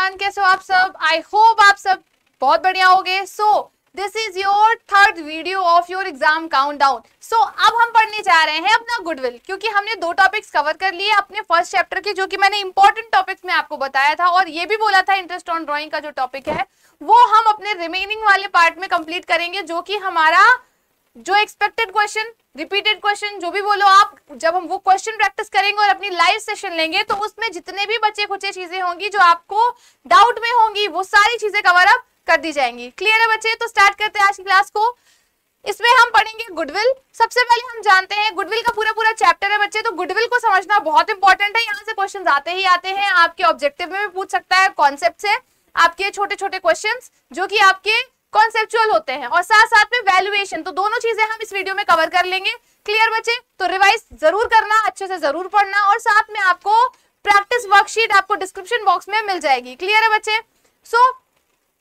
Everyone, कैसे हो आप सब? आई होप आप सब बहुत बढ़िया होगे। So this is your third video of your exam countdown. So अब हम पढ़ने जा रहे हैं अपना गुडविल, क्योंकि हमने 2 टॉपिक्स कवर कर लिए अपने फर्स्ट चैप्टर के, जो कि मैंने इंपॉर्टेंट टॉपिक्स में आपको बताया था, और ये भी बोला था इंटरेस्ट ऑन ड्राइंग का जो टॉपिक है वो हम अपने रिमेनिंग वाले पार्ट में कंप्लीट करेंगे, जो कि हमारा जो एक्सपेक्टेड क्वेश्चन, रिपीटेड क्वेश्चन, जो भी बोलो आप, जब हम वो क्वेश्चन प्रैक्टिस करेंगे और अपनी लाइव सेशन लेंगे तो उसमें जितने भी बचे खुचे चीजें होंगी जो आपको डाउट में होंगी वो सारी चीजें कवर अप कर दी जाएंगी। क्लियर है बच्चे? तो स्टार्ट करते हैं आज की क्लास को। इसमें हम पढ़ेंगे गुडविल। सबसे पहले हम जानते हैं गुडविल का पूरा चैप्टर है बच्चे, तो गुडविल को समझना बहुत इंपॉर्टेंट है। यहाँ से क्वेश्चन आते ही आते हैं, आपके ऑब्जेक्टिव में भी पूछ सकता है, कॉन्सेप्ट से आपके छोटे छोटे क्वेश्चन जो कि आपके कॉन्सेप्चुअल होते हैं, और साथ साथ में वैल्यूएशन। तो दोनों चीजें हम इस वीडियो में कवर कर लेंगे। क्लियर बच्चे? तो रिवाइज जरूर करना, अच्छे से जरूर पढ़ना, और साथ में आपको प्रैक्टिस वर्कशीट आपको डिस्क्रिप्शन बॉक्स में मिल जाएगी। क्लियर है बच्चे? सो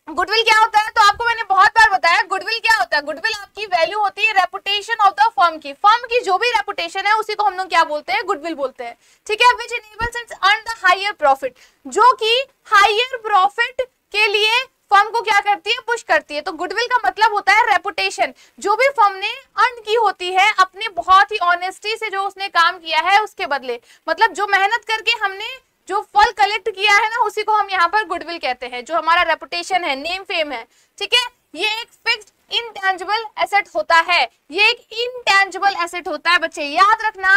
गुडविल क्या होता है? तो आपको मैंने बहुत बार बताया गुडविल क्या होता है। गुडविल आपकी वैल्यू होती है रेपुटेशन ऑफ द फर्म की। फर्म की जो भी रेपुटेशन है उसी को हम लोग क्या बोलते हैं? गुडविल बोलते हैं। ठीक है? Which enables it earn the higher profit, जो कि हायर प्रॉफिट के लिए फर्म को क्या करती है? पुश करती है। तो गुडविल का मतलब होता है रेपुटेशन, जो भी फर्म ने अर्न की होती है अपने बहुत ही ऑनेस्टी से जो उसने काम किया है उसके बदले, मतलब जो मेहनत करके हमने जो फल कलेक्ट किया है ना, उसी को हम यहाँ पर गुडविल कहते हैं, जो हमारा रेपुटेशन है, नेम फेम है। ठीक है? ये एक फिक्स्ड इनटैंजिबल एसेट होता है। ये एक इनटैंजिबल एसेट होता है बच्चे, याद रखना।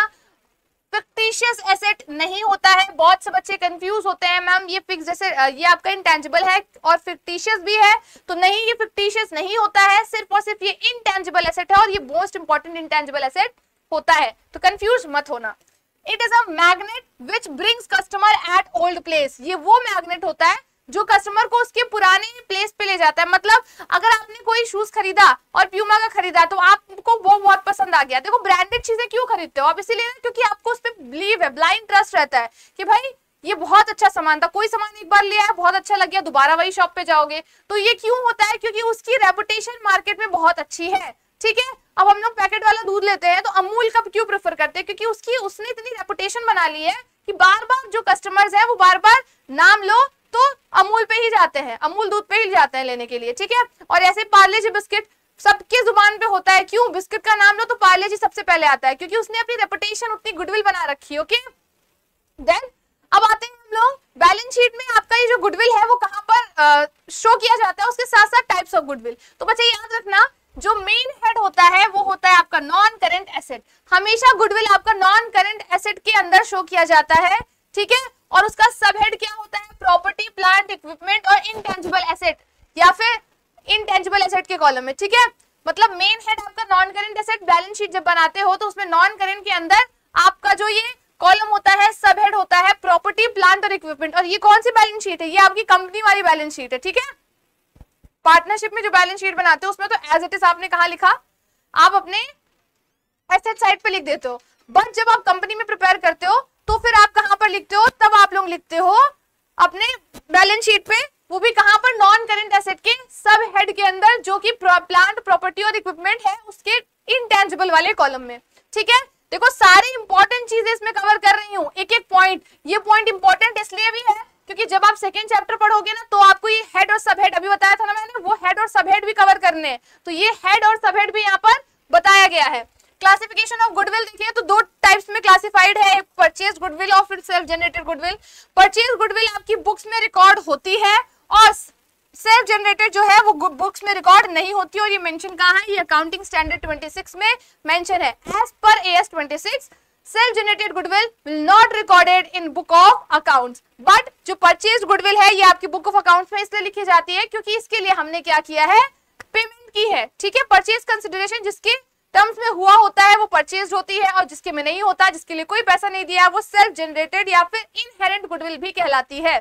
फिक्टिशियस एसेट नहीं होता है। बहुत से बच्चे कंफ्यूज होते हैं, मैम ये फिक्स जैसे ये आपका इंटेंजिबल है और फिक्टिशियस भी है, तो नहीं, ये फिक्टिशियस नहीं होता है, सिर्फ और सिर्फ ये इंटेंजिबल एसेट है, और ये मोस्ट इंपॉर्टेंट इंटेंजिबल एसेट होता है। तो कंफ्यूज मत होना। It is a magnet which brings customer at old place. ये वो मैग्नेट होता है जो कस्टमर को उसके पुराने प्लेस पे ले जाता है। मतलब अगर आपने कोई शूज खरीदा और प्यूमा का खरीदा तो आपको वो बहुत पसंद आ गया। देखो, ब्रांडेड चीजें क्यों खरीदते हो आप? इसीलिए क्योंकि आपको उस पर बिलीव है, ब्लाइंड ट्रस्ट रहता है कि भाई ये बहुत अच्छा सामान था। कोई सामान एक बार लिया है, बहुत अच्छा लग गया, दोबारा वही शॉप पे जाओगे। तो ये क्यों होता है? क्योंकि उसकी रेपुटेशन मार्केट में बहुत अच्छी है। ठीक है? अब हम लोग पैकेट वाला दूध लेते हैं तो अमूल का क्यों प्रेफर करते हैं? क्योंकि उसने इतनी रेपुटेशन बना ली है कि बार बार जो कस्टमर्स है वो बार बार नाम लो तो अमूल पे ही जाते हैं, अमूल दूध पे ही जाते हैं लेने के लिए। ठीक है? और ऐसे पार्ले जी बिस्किट सबके जुबान पे होता है। क्यों? बिस्किट का नाम लो तो पार्ले जी सबसे पहले आता है, क्योंकि उसने अपनी रेपुटेशन, उतनी गुडविल बना रखी है। ओके, देन अब आते हैं हम लोग बैलेंस शीट में। आपका ये जो गुडविल है वो कहां पर शो किया जाता है, उसके साथ साथ टाइप्स ऑफ गुडविल। तो बच्चे याद रखना, जो मेन हेड होता है वो होता है आपका नॉन करेंट एसेट। हमेशा गुडविल आपका नॉन करेंट एसेट के अंदर शो किया जाता है। ठीक है? और उसका सब हेड क्या होता है? प्रॉपर्टी, प्लांट, इक्विपमेंट और इनटेंजिबल एसेट, या फिर इनटेंजिबल एसेट के कॉलम में। ठीक है? मतलब मेन हेड आपका non current asset. Balance sheet जब बनाते हो तो उसमें नॉन करेंट के अंदर आपका जो ये कॉलम होता है, सब हेड होता है प्रॉपर्टी, प्लांट और इक्विपमेंट। और ये कौन सी बैलेंस शीट है? ये आपकी कंपनी वाली बैलेंस शीट है। ठीक है? पार्टनरशिप में जो बैलेंस शीट बनाते हो उसमें तो एज इट इज आपने कहा लिखा, आप अपने एसेट साइड पे लिख देते हो। बट जब आप कंपनी में प्रिपेयर करते हो तो फिर आप कहां पर लिखते हो? तब आप लोग लिखते हो अपने बैलेंस शीट पे, वो भी कहां पर? नॉन करेंट एसेट के सब हेड के अंदर, जो कि प्लांट, प्रॉपर्टी और इक्विपमेंट है उसके इनटेंजिबल वाले कॉलम में। ठीक है? देखो, सारी इंपॉर्टेंट चीजें इसमें कवर कर रही हूँ, एक एक पॉइंट। ये पॉइंट इंपॉर्टेंट इसलिए भी है क्योंकि जब आप सेकंड चैप्टर पढ़ोगे ना तो आपको ये हेड और सब हेड, अभी बताया था ना मैंने, वो हेड और सब हेड भी कवर करने हैं। तो ये हेड और सब हेड भी यहाँ पर बताया गया है। क्लासिफिकेशन ऑफ गुडविल देखिए तो 2 टाइप्स में क्लासिफाइड है, परचेज गुडविल और फिर self generated goodwill. Purchase goodwill आपकी बुक्स में रिकॉर्ड होती है, और सेल्फ जनरेटेड जो है वो बुक्स में रिकॉर्ड नहीं होती। और ये मेंशन कहाँ है? ये अकाउंटिंग स्टैंडर्ड 26 में मेंशन है। As per AS 26 self generated goodwill will not recorded in book of accounts. But जो परचेज गुडविल है ये आपकी बुक ऑफ अकाउंट्स में इसलिए लिखी जाती है क्योंकि इसके लिए हमने क्या किया है? पेमेंट की है। ठीक है? परचेज कंसिडरेशन जिसके टर्म्स में हुआ होता है वो परचेज होती है, और जिसके में नहीं होता, जिसके लिए कोई पैसा नहीं दिया, वो सेल्फ जनरेटेड या फिर इनहेरेंट गुडविल भी कहलाती है।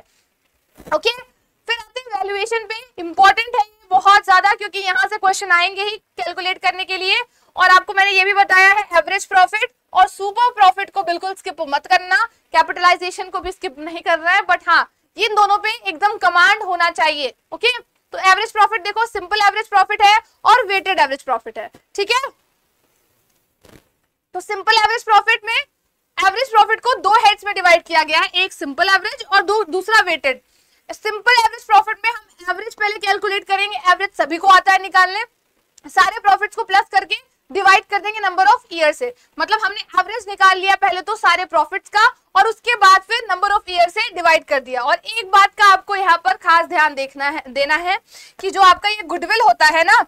ओके, फिर आते हैं वैल्यूएशन पे। इंपॉर्टेंट है ये बहुत ज्यादा, क्योंकि यहाँ से क्वेश्चन आएंगे ही कैलकुलेट करने के लिए। और आपको मैंने ये भी बताया है एवरेज प्रॉफिट और सुपर प्रॉफिट को बिल्कुल स्किप मत करना, कैपिटलाइजेशन को भी स्किप नहीं करना है, बट हाँ इन दोनों पे एकदम कमांड होना चाहिए। ओके, तो एवरेज प्रॉफिट देखो, सिंपल एवरेज प्रॉफिट है और वेटेड एवरेज प्रॉफिट है। ठीक है? तो सिंपल एवरेज प्रॉफिट में एवरेज प्रॉफिट को 2 हेड्स में डिवाइड किया गया है, एक सिंपल एवरेज और दूसरा वेटेड। सिंपल एवरेज प्रॉफिट में हम एवरेज पहले कैलकुलेट करेंगे, एवरेज सभी को आता है निकालने, सारे प्रॉफिट्स को प्लस करके डिवाइड कर देंगे नंबर ऑफ ईयर से, मतलब हमने एवरेज निकाल लिया पहले तो सारे प्रॉफिट्स का, और उसके बाद फिर नंबर ऑफ ईयर से डिवाइड कर दिया। और एक बात का आपको यहाँ पर खास ध्यान देना है कि जो आपका ये गुडविल होता है ना,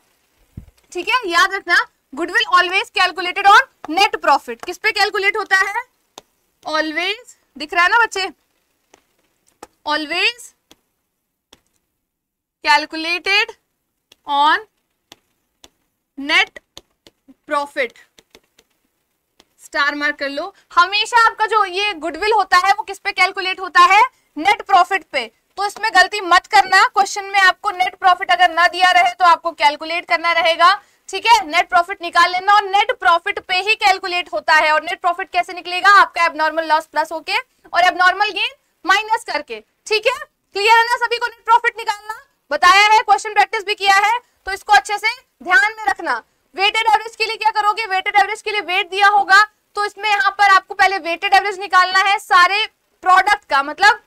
ठीक है, याद रखना, goodwill always calculated on net profit. किस पे कैलकुलेट होता है? ऑलवेज, दिख रहा है ना बच्चे, always calculated on net profit, star mark कर लो। हमेशा आपका जो ये गुडविल होता है वो किस पे कैलकुलेट होता है? नेट प्रॉफिट पे। तो इसमें गलती मत करना, क्वेश्चन में आपको नेट प्रॉफिट अगर ना दिया रहे तो आपको कैलकुलेट करना रहेगा, ठीक है, नेट प्रॉफिट निकाल लेना, और नेट प्रॉफिट पे ही कैलकुलेट होता है। और नेट प्रॉफिट कैसे निकलेगा? आपका एबनॉर्मल लॉस प्लस होके और एबनॉर्मल गेन माइनस करके, ठीक है, क्लियर है ना सभी को? नेट प्रॉफिट निकालना बताया है, क्वेश्चन प्रैक्टिस भी किया है, तो इसको अच्छे से ध्यान में रखना। वेटेड एवरेज के लिए क्या करोगे? वेटेड एवरेज के लिए वेट दिया होगा, तो इसमें यहाँ पर आपको पहले वेटेड एवरेज निकालना है सारे प्रोडक्ट का, मतलब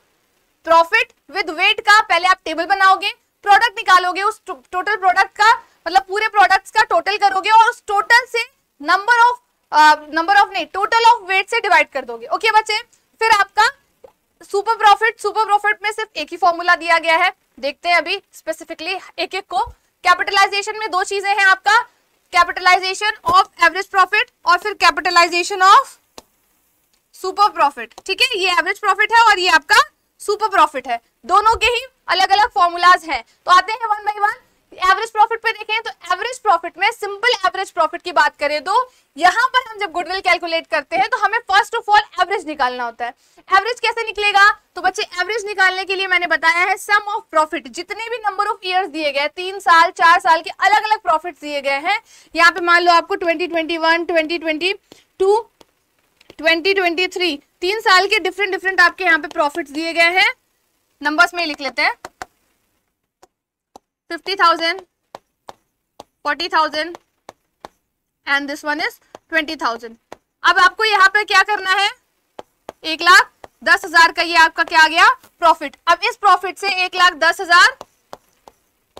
प्रॉफिट विद वेट का। पहले आप टेबल बनाओगे, प्रोडक्ट निकालोगे, उस टोटल प्रोडक्ट का मतलब पूरे प्रोडक्ट्स का टोटल करोगे, और उस टोटल से नंबर ऑफ नहीं, टोटल ऑफ वेट से डिवाइड कर दोगे। ओके बच्चे, फिर आपका सुपर प्रॉफिट में सिर्फ एक ही फॉर्मूला दिया गया है, देखते हैं अभी स्पेसिफिकली एक एक को। कैपिटलाइजेशन में दो चीजें हैं आपका, कैपिटलाइजेशन ऑफ एवरेज प्रॉफिट और फिर कैपिटलाइजेशन ऑफ सुपर प्रॉफिट, ठीक है, ये एवरेज प्रॉफिट है और ये आपका सुपर प्रॉफिट है, दोनों के ही अलग अलग फॉर्मूलाज हैं। तो आते हैं one by one. Average profit पे देखें तो एवरेज प्रॉफिट में सिंपल एवरेज प्रॉफिट की बात करें तो यहाँ पर हम जब गुडविल कैलकुलेट करते हैं तो हमें फर्स्ट ऑफ ऑल एवरेज निकालना होता है। एवरेज कैसे निकलेगा? तो बच्चे एवरेज निकालने के लिए मैंने बताया है सम ऑफ प्रॉफिट, जितने भी नंबर ऑफ ईयर्स दिए गए, 3 साल 4 साल के अलग अलग प्रॉफिट दिए गए हैं। यहाँ पे मान लो आपको 2021, 2022, 2023 3 साल के डिफरेंट आपके यहाँ पे प्रॉफिट्स दिए गए हैं। नंबर्स में लिख लेते हैं, 50,000, 40,000 एंड दिस वन इज 20,000। अब आपको यहाँ पे क्या करना है? 1,10,000 का ये आपका क्या आ गया? प्रॉफिट। अब इस प्रॉफिट से 1,10,000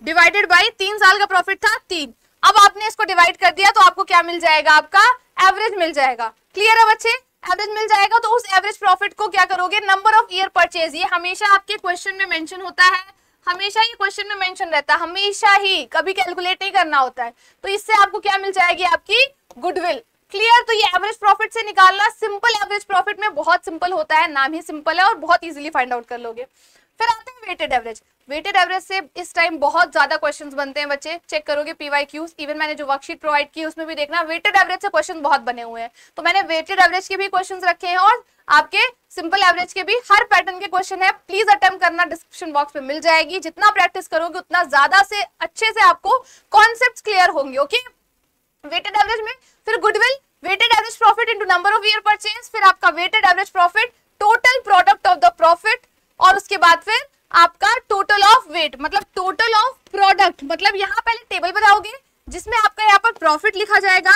डिवाइडेड बाई 3 साल का प्रॉफिट था 3। अब आपने इसको डिवाइड कर दिया तो आपको क्या मिल जाएगा? आपका एवरेज मिल जाएगा। क्लियर है बच्चे? एवरेज मिल जाएगा तो उस एवरेज प्रॉफिट को क्या करोगे? नंबर ऑफ ईयर परचेज, ये हमेशा आपके क्वेश्चन में मेंशन होता है, हमेशा ये क्वेश्चन में मेंशन रहता है, हमेशा ही, कभी कैलकुलेट नहीं करना होता है। तो इससे आपको क्या मिल जाएगी? आपकी गुडविल। क्लियर? तो ये एवरेज प्रॉफिट से निकालना सिंपल एवरेज प्रॉफिट में बहुत सिंपल होता है, नाम ही सिंपल है और बहुत इजीली फाइंड आउट कर लोगे। फिर आते हैं वेटेड एवरेज। वेटेड एवरेज से इस टाइम बहुत ज्यादा क्वेश्चंस बनते हैं बच्चे, चेक करोगे पीवाईक्यूज, इवन मैंने जो वर्कशीट प्रोवाइड की उसमें भी देखना वेटेड एवरेज से क्वेश्चन बहुत बने हुए हैं। तो मैंने वेटेड एवरेज के भी क्वेश्चंस रखे हैं और आपके सिंपल एवरेज के भी हर पैटर्न के क्वेश्चन है। प्लीज अटेम्प्ट करना, डिस्क्रिप्शन बॉक्स में मिल जाएगी। जितना प्रैक्टिस करोगे उतना ज्यादा से अच्छे से आपको कॉन्सेप्ट्स क्लियर होंगे। ओके, वेटेड एवरेज में फिर goodwill, weighted average profit into number of year purchase, फिर आपका weighted average profit, total product of the profit, और उसके बाद फिर आपका टोटल ऑफ वेट, मतलब टोटल ऑफ प्रोडक्ट। मतलब यहाँ पहले टेबल बनाओगे जिसमें आपका यहाँ पर प्रॉफिट लिखा जाएगा,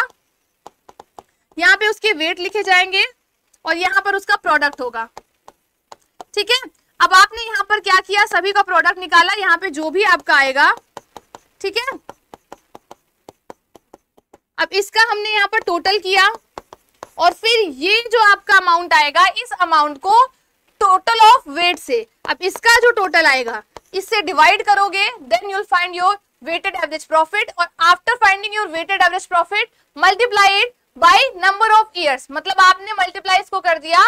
यहाँ पे उसके वेट लिखे जाएंगे और यहाँ पर उसका प्रोडक्ट होगा। ठीक है, अब आपने यहाँ पर क्या किया? सभी का प्रोडक्ट निकाला, यहाँ पे जो भी आपका आएगा, ठीक है, अब इसका हमने यहाँ पर टोटल किया और फिर ये जो आपका अमाउंट आएगा, इस अमाउंट को टोटल ऑफ वेट से, अब इसका जो टोटल आएगा इससे डिवाइड करोगे, then you will find your weighted average profit. और after finding your weighted average profit multiply it by number of years, मतलब आपने मल्टीप्लाई इसको कर दिया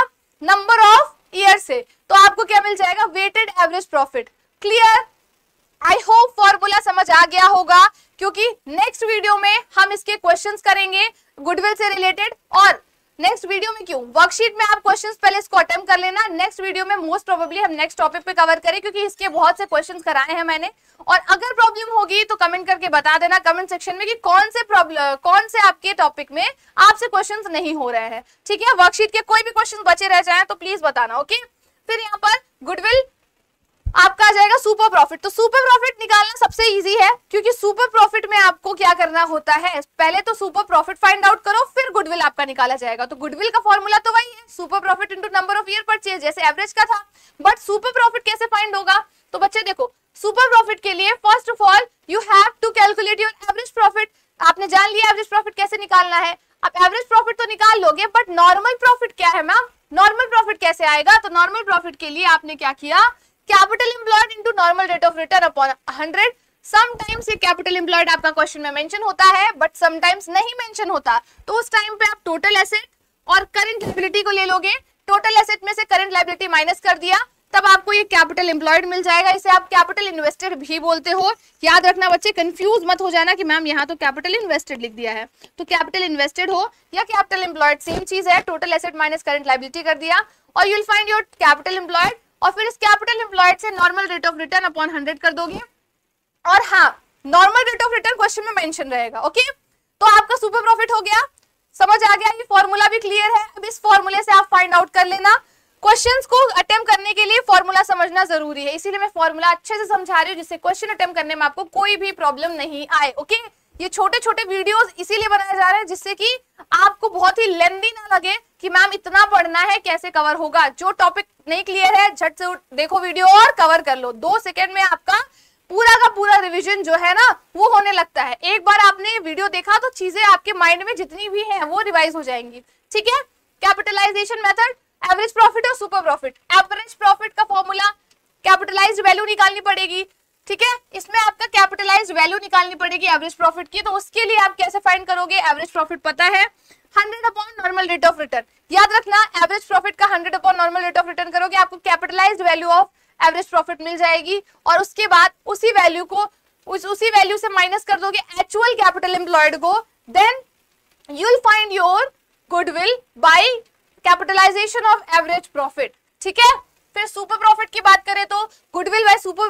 नंबर ऑफ ईयर से, तो आपको क्या मिल जाएगा? Weighted average profit. Clear? I hope formula समझ आ गया होगा, क्योंकि नेक्स्ट वीडियो में हम इसके क्वेश्चंस करेंगे गुडविल से रिलेटेड। और नेक्स्ट वीडियो में क्यों, वर्कशीट में आप क्वेश्चंस पहले इसको अटेम्प्ट कर लेना, नेक्स्ट वीडियो में मोस्ट प्रोबेबली हम नेक्स्ट टॉपिक पे कवर करें, क्योंकि इसके बहुत से क्वेश्चंस कराए हैं मैंने। और अगर प्रॉब्लम होगी तो कमेंट करके बता देना कमेंट सेक्शन में कि कौन से आपके टॉपिक में आपसे क्वेश्चंस नहीं हो रहे हैं। ठीक है, वर्कशीट के कोई भी क्वेश्चन बचे रह जाए तो प्लीज बताना। ओके, फिर यहाँ पर गुडविल आपका आ जाएगा सुपर प्रॉफिट। तो सुपर प्रॉफिट निकालना सबसे इजी है, क्योंकि सुपर प्रॉफिट में आपको क्या करना होता है, पहले तो सुपर प्रॉफिट फाइंड आउट करो, फिर गुडविल आपका निकाला जाएगा। तो गुडविल का फॉर्मूला तो वही है, super profit into number of year purchase, जैसे एवरेज का था। बट सुपर प्रॉफिट कैसे फाइंड होगा, तो बच्चे देखो सुपर प्रॉफिट के लिए first of all you have to calculate your average profit. आपने जान लिया एवरेज प्रॉफिट कैसे निकालना है। अब एवरेज प्रॉफिट तो निकाल लोगे, बट नॉर्मल प्रॉफिट क्या है मैम, नॉर्मल प्रॉफिट कैसे आएगा, तो नॉर्मल प्रॉफिट के लिए आपने क्या किया, capital employed into normal rate of return upon 100। Sometimes ये कैपिटल एम्प्लॉयड आपका क्वेश्चन में मेंशन होता है, बट समटाइम्स नहीं मेंशन होता। तो उस टाइम पे आप टोटल एसेट और करंट लायबिलिटी को ले लोगे, टोटल एसेट में से करंट लायबिलिटी माइनस कर दिया, तब आपको ये कैपिटल एम्प्लॉयड मिल जाएगा। इसे आप कैपिटल इन्वेस्टेड भी बोलते हो। याद रखना बच्चे, कंफ्यूज मत हो जाना कि मैम यहाँ तो कैपिटल इन्वेस्टेड लिख दिया है। तो कैपिटल इन्वेस्टेड हो या कैपिटल एम्प्लॉयड सेम चीज है, total asset minus current liability कर दिया और you will find your capital employed, और फिर इस कैपिटल एम्प्लॉयड से normal rate of return upon 100 कर दोगे। और हाँ, normal rate of return question में मेंशन रहेगा। ओके, तो आपका सुपर प्रॉफिट हो गया, समझ आ गया, ये फॉर्मूला भी क्लियर है। अब इस फॉर्मूले से आप फाइंड आउट कर लेना। क्वेश्चंस को अटेम्प्ट करने के लिए फॉर्मूला समझना जरूरी है, इसीलिए मैं फॉर्मूला अच्छे से समझा रही हूँ, जिससे क्वेश्चन अटेम्प्ट करने में आपको कोई भी प्रॉब्लम नहीं आए। ओके, ये छोटे छोटे वीडियोस इसीलिए बनाए जा रहे हैं जिससे कि आपको बहुत ही लेंथी ना लगे कि मैम इतना पढ़ना है कैसे कवर होगा। जो टॉपिक नहीं क्लियर है झट से देखो वीडियो और कवर कर लो, 2 सेकेंड में आपका पूरा का पूरा रिवीजन जो है ना वो होने लगता है। एक बार आपने वीडियो देखा तो चीजें आपके माइंड में जितनी भी है वो रिवाइज हो जाएंगी। ठीक है, कैपिटलाइजेशन मेथड, एवरेज प्रॉफिट और सुपर प्रॉफिट। एवरेज प्रॉफिट का फॉर्मूला, कैपिटलाइज्ड वैल्यू निकालनी पड़ेगी। ठीक है, इसमें आपका कैपिटलाइज्ड वैल्यू निकालनी पड़ेगी एवरेज प्रॉफिट की। तो उसके लिए आप कैसे फाइंड करोगे, एवरेज प्रॉफिट पता है 100 upon normal rate of return. याद रखना, एवरेज प्रॉफिट का 100 upon normal rate of return करोगे, आपको capitalised value of average profit मिल जाएगी। और उसके बाद उसी वैल्यू को उसी वैल्यू से माइनस कर दोगे एक्चुअल कैपिटल एम्प्लॉयड को, then you will find your goodwill by capitalisation of average profit. ठीक है, फिर सुपर प्रॉफिट की बात करें तो goodwill by super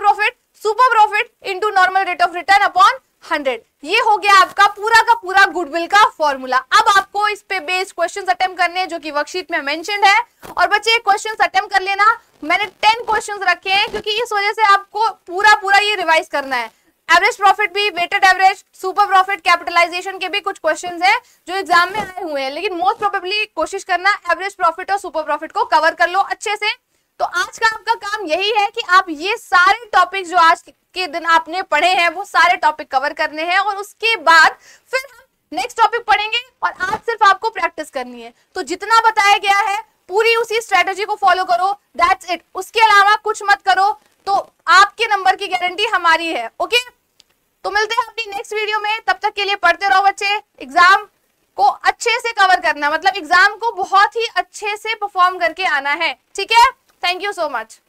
profit into normal rate of return upon 100। ये हो गया आपका पूरा का पूरा गुडविल का फॉर्मूला। अब आपको इस पे बेस्ड क्वेश्चंस अटेम्प्ट करने हैं जो कि वर्कशीट में मेंशन्ड है। और बच्चे क्वेश्चंस अटेम्प्ट कर लेना, मैंने 10 क्वेश्चंस रखे हैं क्योंकि इस वजह से आपको पूरा ये रिवाइज करना है। एवरेज प्रॉफिट भी, weighted average, super profit, capitalisation के भी कुछ क्वेश्चंस हैं जो एग्जाम में आए हुए हैं, लेकिन मोस्ट प्रोबेबली कोशिश करना एवरेज प्रॉफिट और सुपर प्रॉफिट को कवर कर लो अच्छे से। तो आज का आपका काम यही है कि आप ये सारे टॉपिक जो आज के दिन आपने पढ़े हैं वो सारे टॉपिक कवर करने हैं, और उसके बाद फिर हम नेक्स्ट टॉपिक पढ़ेंगे और आज सिर्फ आपको प्रैक्टिस करनी है। तो जितना बताया गया है पूरी उसी स्ट्रेटेजी को फॉलो करो, दैट्स इट। उसके अलावा कुछ मत करो, तो आपके नंबर की गारंटी हमारी है। ओके, तो मिलते हैं अपनी नेक्स्ट वीडियो में, तब तक के लिए पढ़ते रहो बच्चे। एग्जाम को अच्छे से कवर करना, मतलब एग्जाम को बहुत ही अच्छे से परफॉर्म करके आना है। ठीक है, थैंक यू सो मच।